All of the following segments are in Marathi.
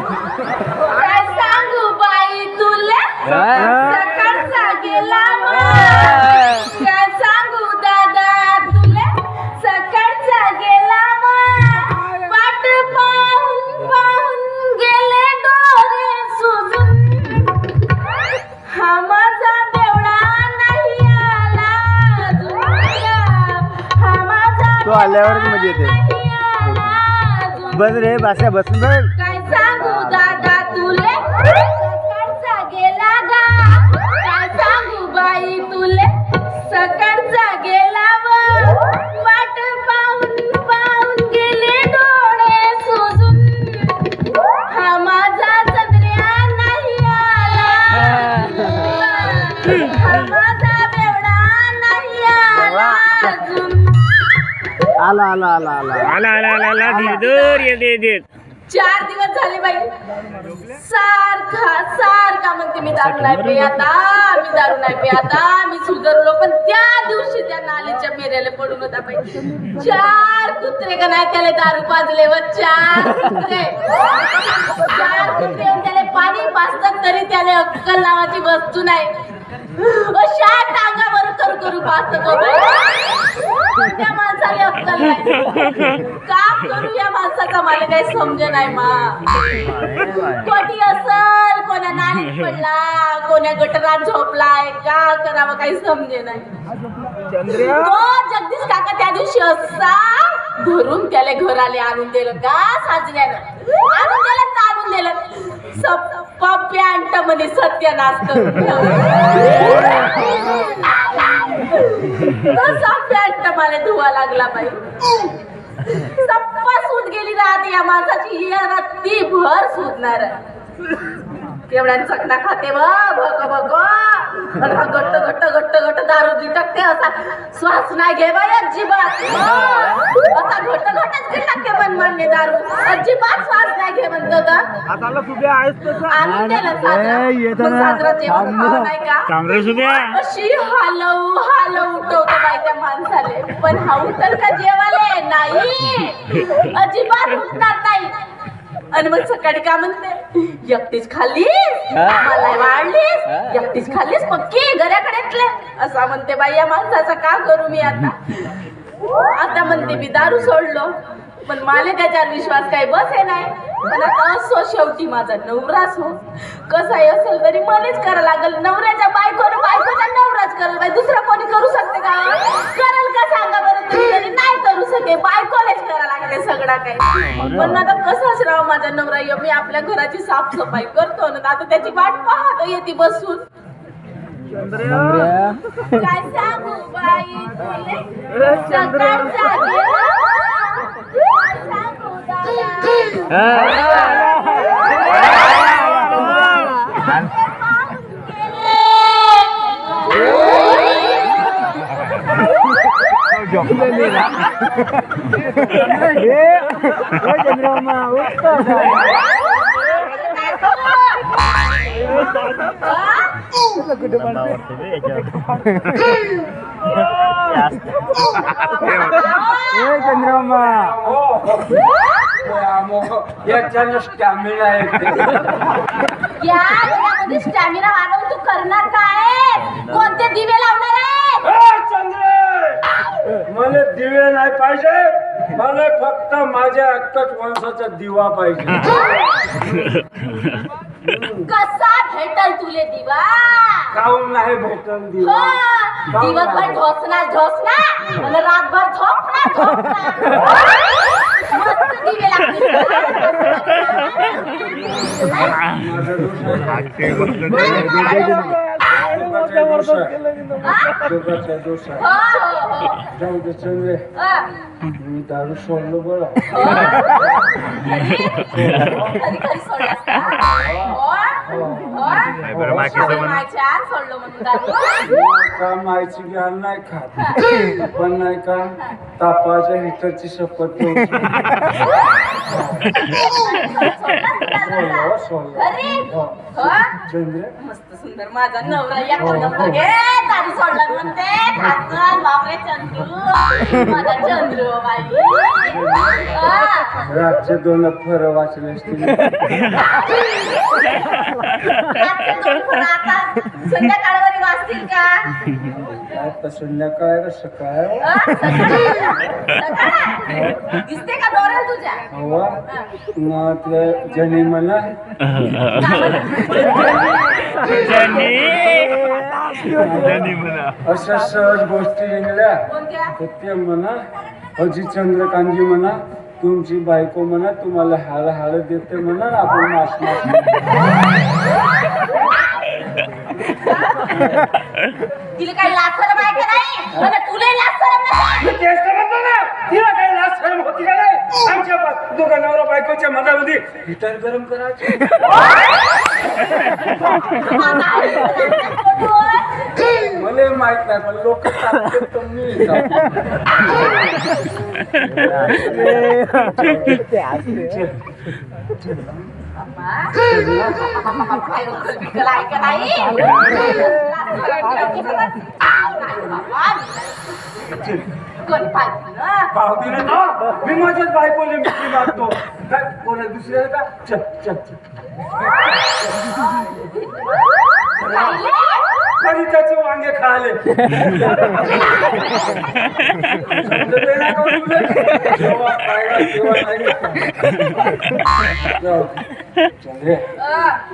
काय सांगू बाई तुला सकाळचा गेला काय सांगू दादा तुला सकाळचा गेला वाट पाहून पाहून गेले डोळे सुजून हा माझा बेवडा नाही आला हा माझा तो आल्यावरच मजा येते. बस रे बासा बसून बघ. काय सांगू दादा तुले सकाळचा गेला गा काय सांगू बाई तुले सकाळचा गेला वाट पाहून पाहून गेले डोळे सुजून हा माझा चंद्र्या नाही आला हा माझा बेवडा नाही आला अजून आला आला आला आला आला आला आला आला धीर येत 4 दिवस झाले बाई सारखा म्हणते मी दारू नाही पे आता मी दारू नाही पे आता मी सुधारलो पण त्या दिवशी त्या नालीच्या मेऱ्याला पडून होता बाई 4 कुत्रे का नाही त्याला दारू पाजले व 4 कुत्रे येऊन त्याला पाणी पाजतात तरी त्याला अक्कल नावाची वस्तू नाही अशा टांगावर करू पाजत होतो त्या माणसाला अक्कल नाही का करू या माणसाचा मला काही समजे नाही मा कोणी असल कोणा नालीत पडला कोण्या गटरात झोपलाय का करावं काही समजे नाही तो जगदीश काका त्या दिवशी असा धरून त्याला घराले आणून दिलं का साजऱ्यानं आणून दिलं ताणून दिलं सप्पा पॅन्ट मध्ये सत्यानाश करून तसा पॅन्ट मला धुवा लागला बाई सप्पा सूत गेली राहते या माणसाची ती भर सुटणार केवढ्या चकना खाते भक भक घट्ट घट्ट घट्ट घट्ट दारू गिटकते असा श्वास नाही घे बाई अजिबात असा घट्ट घट्टच गिटकते पण म्हणणे दारू अजिबात श्वास नाही घे म्हणतो तर आणून दिलं साजरा जेवण नाही का अशी हालव उठवतो बाई त्या माणसाले पण हा उठल का जेवाले नाही अजिबात उठणार नाही आणि मग सकाळी का म्हणते एकटीच खाल्लीस मला वाढलीस एकटीच खाल्लीस पक्की घराकडेतले असा म्हणते बाई या माणसाचा का करू मी आता म्हणते मी दारू सोडलो पण मला त्याच्यावर विश्वास काही बसे नाही पण आता असो शेवटी माझा नवराच हो कसाही असेल तरी मलाच करावं लागल नवऱ्याच्या बायकोचा नवराच करल बाई दुसरा कोणी करू शकते का करल का सांगा बरं तुम्ही तरी नाही करू शके बायकोलाच करावं लागते सगळा काही पण आता कसंच राव माझा नवरा मी आपल्या घराची साफसफाई करतो ना आता त्याची वाट पाहतो येते बसून काय सांगू बाई तुले सकाळचा गेला काय सांगू चंद्रमा स्टॅमिना वाढवून तू करणार काय कोणते दिवे लावणार आहे मला दिवे नाही पाहिजे मला फक्त माझ्या अक्कच माणसाचा दिवा पाहिजे कसा भेटल तुले दिवा काऊन नाही भेटल दिवा दिवसभर ढोसना आणि रातभर झोपना मस्त दिवे लागतील जाऊ दे चंद्रे मी दारू सोडलो बरं बरं बाकीचं म्हणून मायच्या आत सोडलं म्हणून दारू. का मायची घ्याल नाही खात पण नाही का तापाच्या हिटरची शपथ घेऊन सोडलं. अरे हो? चंद्र मस्त सुंदर माझा नवरा या नंबर घे दारू सोडला म्हणते खासन बापरे चंद्रू माझा चंद्रू बाई हा. रातचे 2 फर वाचले असतील रात्री दोन फळं आता संध्याकाळवरी वाजतील का काय तर संध्याकाळ का सकाळ सकाळी? दिसते का डोळ्याला तुझ्या हवा मग ते जनी म्हणा ज्यांनी म्हणा अशा सहज गोष्टी निघल्या कोणत्या तर ते म्हणा अजी चंद्रकांतजी म्हणा तुमची बायको म्हणा तुम्हाला हाळ देते म्हणा आपण मास तिला काही लाचर बायका नाही म्हणजे तुला लाचर तिला काही लाज शरम होती का नाही आमच्या दोघा नवरा बायकोच्या मधामध्ये हिटर गरम करायचे मला माहित नाही पण लोक टाकतात तर मी पावती ना मी माझ्याच बायकोले मिठी मारतो काय कोणा दुसऱ्या का चल चल चल तरी त्याचे वांगे खाले जेव्हा पाहिला तेव्हा नाही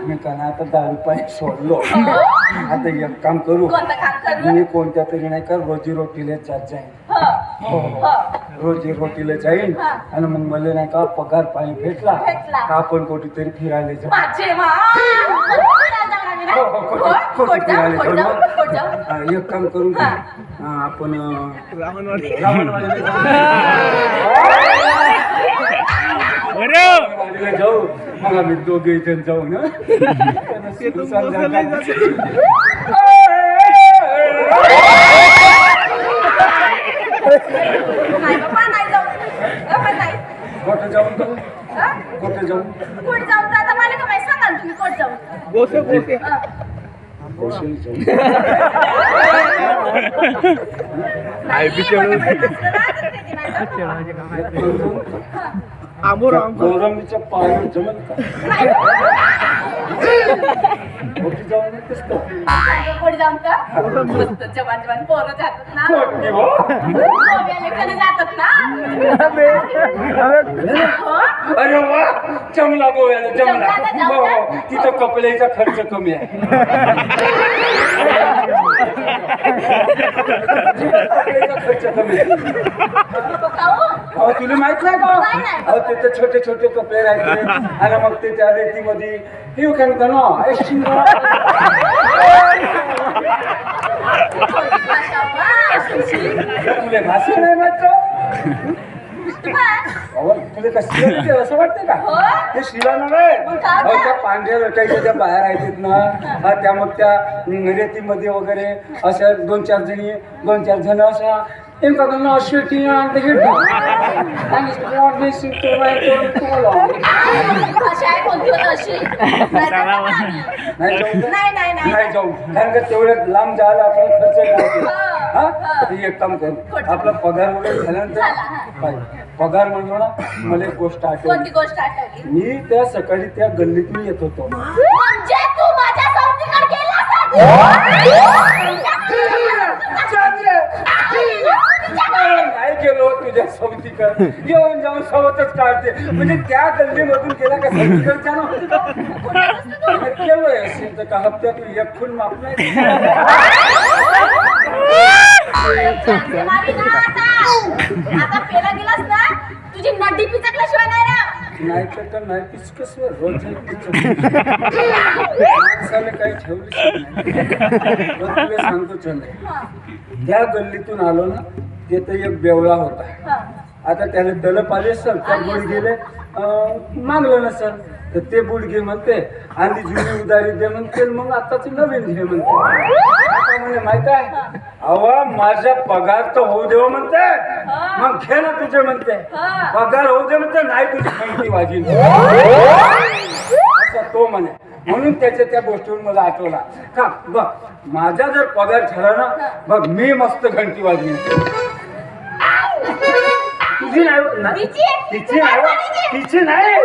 मी काना आता दारू पाणी सोडलो आता एक काम करू मी कोणत्या तरी नाही का रोजी रोटीला जात जाईन रोजी रोटीला जाईन आणि मग मला नाही का पगार पाणी भेटला का आपण कुठेतरी फिरायला जाऊ एक काम करू आपण रावणवाडीला जाऊ मग आम्ही दोघे जण जाऊ ना कुठे जाऊन कुठे जाऊन कुठे जाऊन तर आता मला का माहिती सांगा ना तुम्ही कुठे जाऊन गोष्टी जाऊ गौरमीच्या पायावर जमल का कुठे जाऊन येतेस का कुठे जाऊन का मस्त जवान जवान पोरं जातात ना गोव्याला जातात ना हो? अरे वा जमला गोव्याला जमला जमला ना, हो हो तिथं कपड्याचा खर्च कमी आहे कपड्याचा खर्च कमी आहे अहो तुला माहित नाही का अहो तिथे छोटे छोटे कपडे राहायचे आणि मग ते त्या रेतीमध्ये हे काय म्हणतात ना तुला भाषा नाही माहित तुला कसं असं वाटतं का ते शिला नव्हे त्या पांढऱ्या लटाईच्या त्या बाहेर आहेत ना त्या मग त्या रेतीमध्ये वगैरे अशा 2-4 जण अशा एका जण अशी नाही जाऊ कारण का तेवढ्यात लांब जायला आपण खर्च करतो हा एक काम करू आपला पगार वगैरे झाल्यानंतर पगार म्हणलो ना मला एक गोष्ट कोणती गोष्ट आठवली मी त्या सकाळी त्या गल्लीतून येत होतो म्हणजे तू माझ्या सौतीकडे गेलास नाही गेलो तुझ्या सवतीकडे येऊन जाऊन सवतच काढते म्हणजे त्या गल्लीमधून गेला का सवतीकडच्या ना केवळ असेल तर का हप्त्यातून एक खून माफ नाही आता पेला गेलास ना तुझी नड्डी पिचकल्याशिवाय नाही रा नाही तर नाही पिचकस रोज माणसाने काही ठेवली तुला सांगतो चंद्र त्या गल्लीतून आलो ना तिथे एक बेवळा होता आता त्याने तलप आले सर त्या गोड गेले मागलं नसेल तर ते बूट घे म्हणते आणि जुनी उदारी दे म्हणते मग आताची नवीन घे म्हणते आता म्हणे माहित आहे अवा माझा पगार तर होऊ देव म्हणते मग घे ना तुझे म्हणते पगार होऊ दे म्हणते नाही तुझी घंटी वाजी असं तो म्हणे म्हणून त्याच्या त्या गोष्टीवर मला आठवला का बघ माझा जर पगार झाला ना बघ मी मस्त घंटी वाजवी तुझी नाही तिची नाही तिची नाही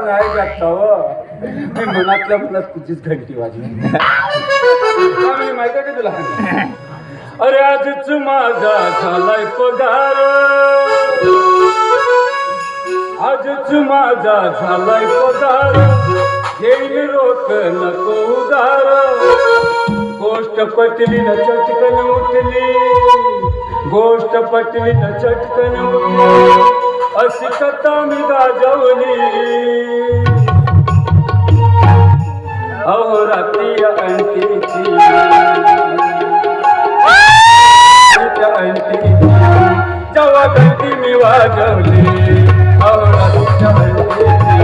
नाही जाता मी मनातल्या मनात तुझीच घंटी वाजवी माहिती आहे का तुला अरे आजच माझा झालाय पगार आजच माझा झालाय पगार घेईल रोक नको उदार गोष्ट पटली न चटकन उठली गोष्ट पटली न चटकन उठली अशी कथा मी गाजवली अहो रात्री अंतीची जेव्हा घंटी मी वाजवली अहो रात्रीच्या अंतीची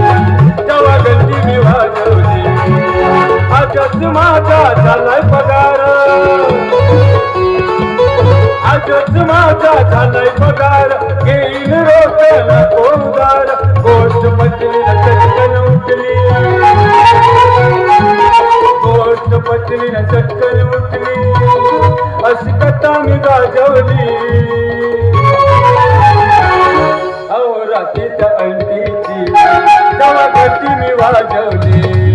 जेव्हा घंटी मी वाजवली आजच माझा झालाय पगार आजच माझा झालाय पगार घेईल रोक नको उदार गोष्ट पटली न चटकन उठली गोष्ट पटली न चटकन उठली अशी कथा मी गाजवली अहो रात्रीच्या अंतीची जेव्हा घंटी मी वाजवली